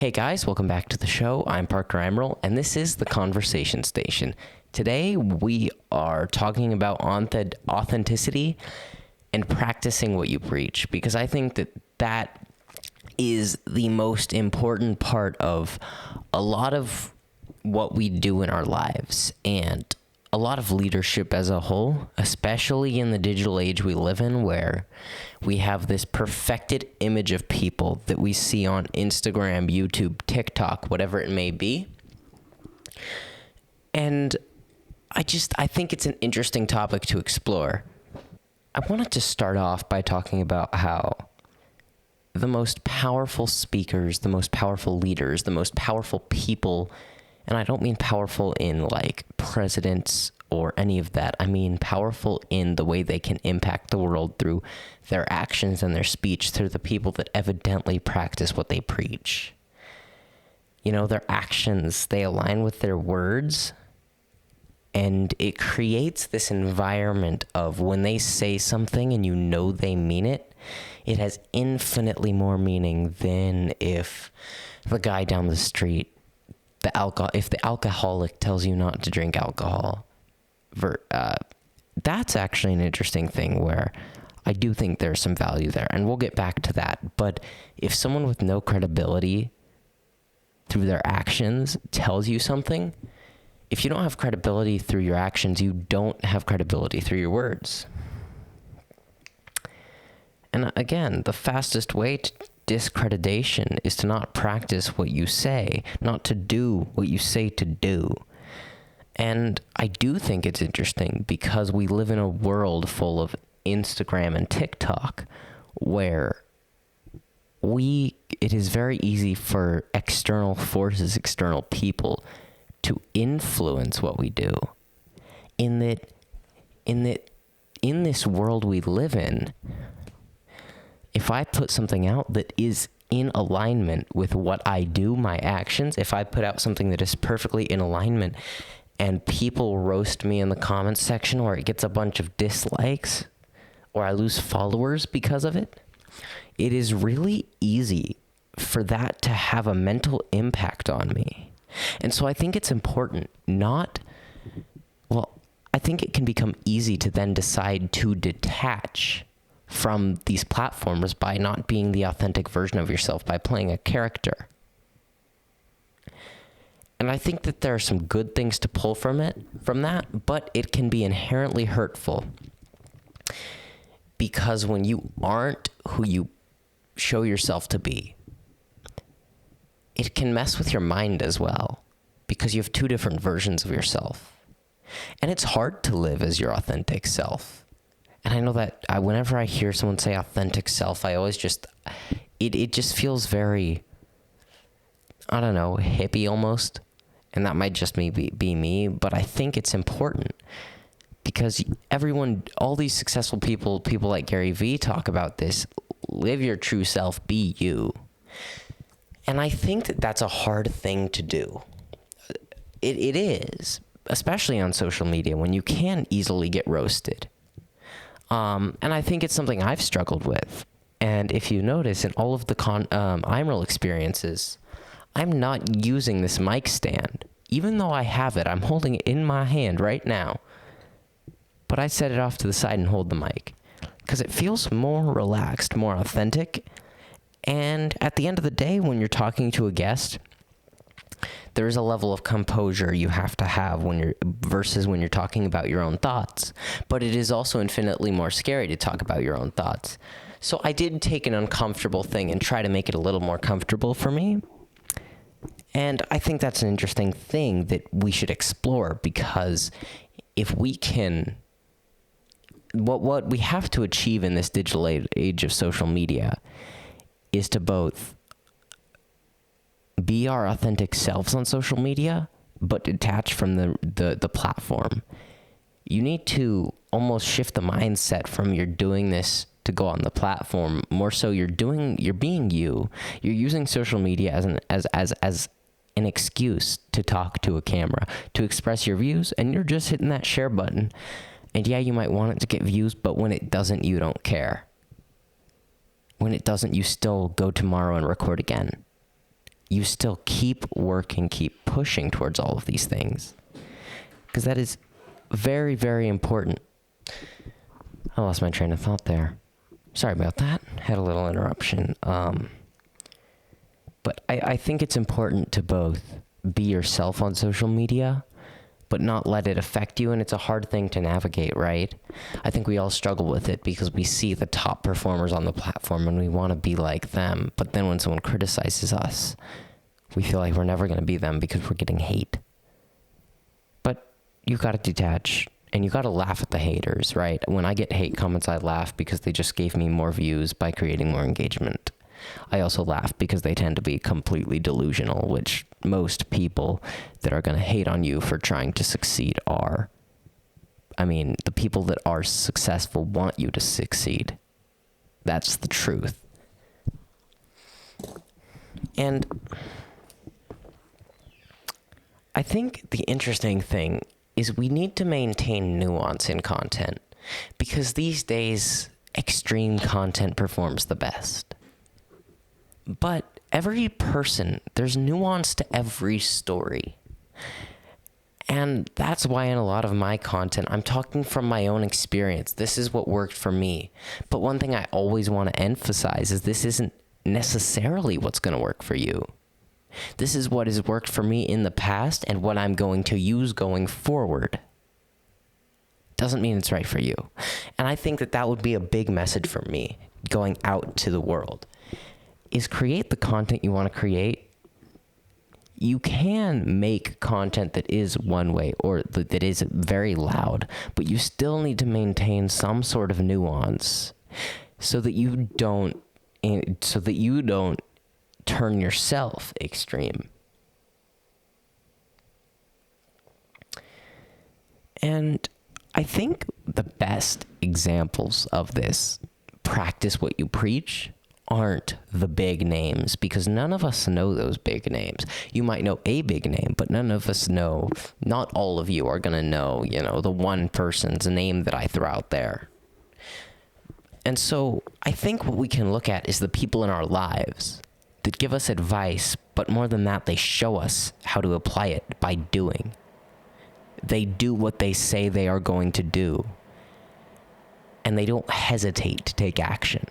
Hey guys, welcome back to the show. I'm Parker Eimerl, and this is the Conversation Station. Today we are talking about authenticity and practicing what you preach, because I think that is the most important part of a lot of what we do in our lives and a lot of leadership as a whole, especially in the digital age we live in, where we have this perfected image of people that we see on Instagram, YouTube, TikTok, whatever it may be. And I think it's an interesting topic to explore. I wanted to start off by talking about how the most powerful speakers, the most powerful leaders, the most powerful people, and I don't mean powerful in like presidents or any of that. I mean powerful in the way they can impact the world through their actions and their speech, through the people that evidently practice what they preach. You know, their actions, they align with their words, and it creates this environment of when they say something and you know they mean it, it has infinitely more meaning than if the guy down the street, if the alcoholic tells you not to drink alcohol. That's actually an interesting thing where I do think there's some value there, and we'll get back to that. But if someone with no credibility through their actions tells you something, if you don't have credibility through your actions, you don't have credibility through your words. And again, the fastest way to discreditation is to not practice what you say, not to do what you say to do. And I do think it's interesting because we live in a world full of Instagram and TikTok where it is very easy for external forces, external people to influence what we do. In this world we live in, if I put something out that is in alignment with what I do, my actions, if I put out something that is perfectly in alignment and people roast me in the comments section, or it gets a bunch of dislikes, or I lose followers because of it, it is really easy for that to have a mental impact on me. And so I think it's important I think it can become easy to then decide to detach from these platforms by not being the authentic version of yourself, by playing a character. And I think that there are some good things to pull from that, but it can be inherently hurtful. Because when you aren't who you show yourself to be, it can mess with your mind as well, because you have two different versions of yourself. And it's hard to live as your authentic self. And I know that whenever I hear someone say authentic self, I always it just feels very, I don't know, hippie almost. And that might just be me, but I think it's important because all these successful people like Gary Vee talk about this: live your true self, be you. And I think that that's a hard thing to do. It is, especially on social media when you can easily get roasted. And I think it's something I've struggled with. And if you notice in all of the Eimerl experiences, I'm not using this mic stand. Even though I have it, I'm holding it in my hand right now. But I set it off to the side and hold the mic because it feels more relaxed, more authentic. And at the end of the day, when you're talking to a guest, there is a level of composure you have to have versus when you're talking about your own thoughts. But it is also infinitely more scary to talk about your own thoughts. So I did take an uncomfortable thing and try to make it a little more comfortable for me. And I think that's an interesting thing that we should explore, because if we can, what we have to achieve in this digital age of social media is to both be our authentic selves on social media, but detach from the platform. You need to almost shift the mindset from you're doing this to go on the platform. More so, you're being you. You're using social media as an excuse to talk to a camera, to express your views, and you're just hitting that share button. And yeah, you might want it to get views, but when it doesn't, you don't care. When it doesn't, you still go tomorrow and record again. you still keep working, keep pushing towards all of these things. Because that is very, very important. I lost my train of thought there. Sorry about that. Had a little interruption. But I think it's important to both be yourself on social media, but not let it affect you. And it's a hard thing to navigate, right? I think we all struggle with it because we see the top performers on the platform and we want to be like them. But then when someone criticizes us, we feel like we're never going to be them because we're getting hate. But you got to detach and you got to laugh at the haters, right? When I get hate comments, I laugh because they just gave me more views by creating more engagement. I also laugh because they tend to be completely delusional, which most people that are going to hate on you for trying to succeed are. I mean, the people that are successful want you to succeed. That's the truth. And I think the interesting thing is we need to maintain nuance in content because these days extreme content performs the best. But every person, there's nuance to every story. And that's why in a lot of my content, I'm talking from my own experience. This is what worked for me. But one thing I always want to emphasize is this isn't necessarily what's going to work for you. This is what has worked for me in the past and what I'm going to use going forward. Doesn't mean it's right for you. And I think that that would be a big message for me going out to the world. Is create the content you want to create. You can make content that is one way or that is very loud, but you still need to maintain some sort of nuance so that you don't turn yourself extreme. And I think the best examples of this practice what you preach aren't the big names because none of us know those big names. You might know a big name, but none of us know, not all of you are going to know, the one person's name that I throw out there. And so I think what we can look at is the people in our lives that give us advice, but more than that, they show us how to apply it by doing. They do what they say they are going to do, and they don't hesitate to take action.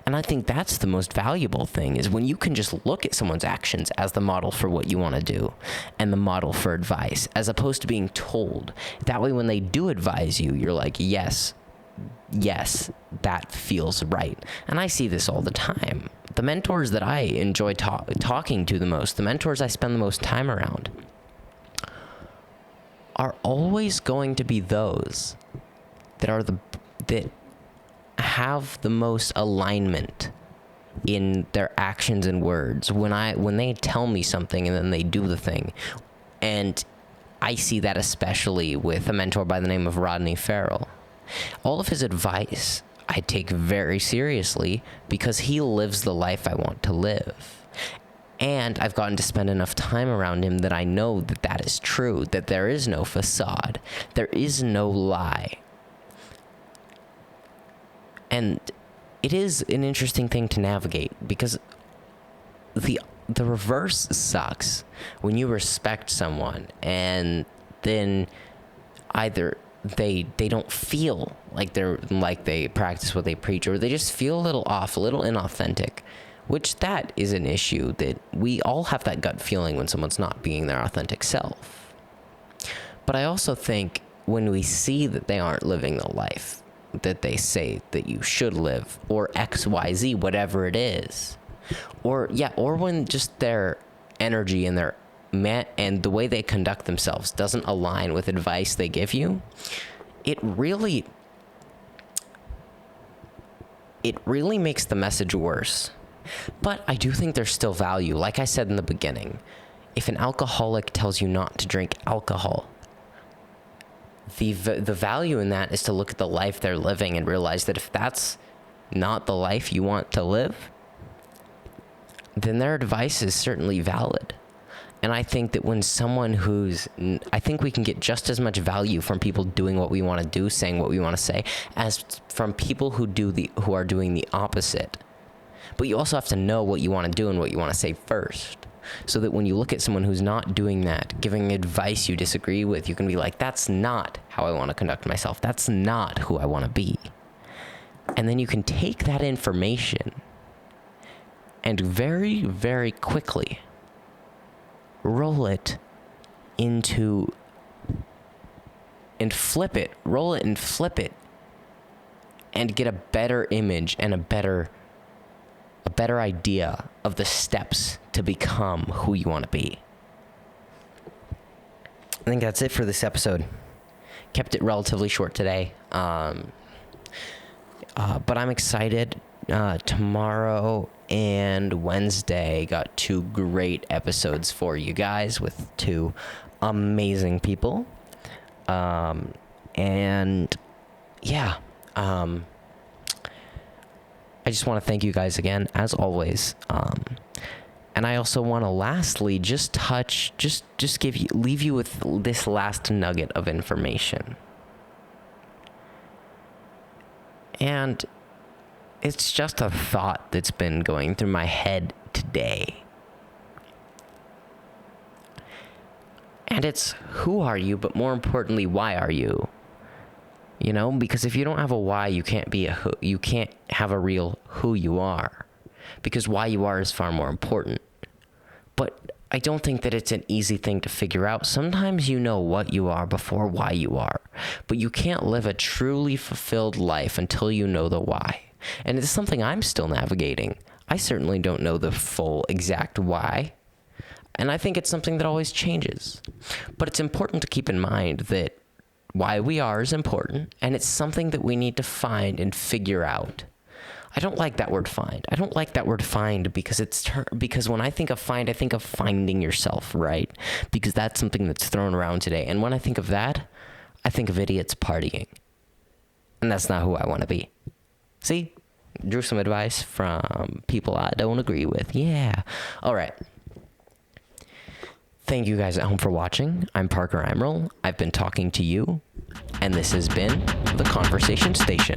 And I think that's the most valuable thing is when you can just look at someone's actions as the model for what you want to do and the model for advice, as opposed to being told. That way, when they do advise you, you're like, yes, that feels right. And I see this all the time. The mentors that I enjoy talking to the most, the mentors I spend the most time around, are always going to be those that have the most alignment in their actions and words. When they tell me something and then they do the thing. And I see that especially with a mentor by the name of Rodney Farrell. All of his advice I take very seriously because he lives the life I want to live. And I've gotten to spend enough time around him that I know that that is true, that there is no facade, there is no lie. And it is an interesting thing to navigate because the reverse sucks when you respect someone and then either they don't feel like they practice what they preach, or they just feel a little off, a little inauthentic, which that is an issue that we all have that gut feeling when someone's not being their authentic self. But I also think when we see that they aren't living the life that they say that you should live, or XYZ, whatever it is, or when just their energy and their and the way they conduct themselves doesn't align with advice they give you, it really makes the message worse. But I do think there's still value. Like I said in the beginning, if an alcoholic tells you not to drink alcohol, the value in that is to look at the life they're living and realize that if that's not the life you want to live, then their advice is certainly valid. And I think that when someone I think we can get just as much value from people doing what we want to do, saying what we want to say, as from people who are doing the opposite. But you also have to know what you want to do and what you want to say first. so that when you look at someone who's not doing that, giving advice you disagree with, you can be like, that's not how I want to conduct myself. That's not who I want to be. And then you can take that information and very, very quickly roll it into and flip it, roll it and flip it, and get a better image and a better idea of the steps to become who you want to be. I think that's it for this episode. Kept it relatively short today. But I'm excited. Tomorrow and Wednesday got 2 great episodes for you guys with 2 amazing people. And yeah, I just want to thank you guys again, as always. And I also want to lastly just leave you with this last nugget of information. And it's just a thought that's been going through my head today. And it's, who are you, but more importantly, why are you? You know, because if you don't have a why, you can't be a who, you can't have a real who you are. Because why you are is far more important. But I don't think that it's an easy thing to figure out. Sometimes you know what you are before why you are. But you can't live a truly fulfilled life until you know the why. And it's something I'm still navigating. I certainly don't know the full exact why. And I think it's something that always changes. But it's important to keep in mind that why we are is important, and it's something that we need to find and figure out. I don't like that word find. I don't like that word find because because when I think of find, I think of finding yourself, right? Because that's something that's thrown around today. And when I think of that, I think of idiots partying. And that's not who I want to be. See? Drew some advice from people I don't agree with. Yeah. All right. Thank you guys at home for watching. I'm Parker Eimerl. I've been talking to you, and this has been The Conversation Station.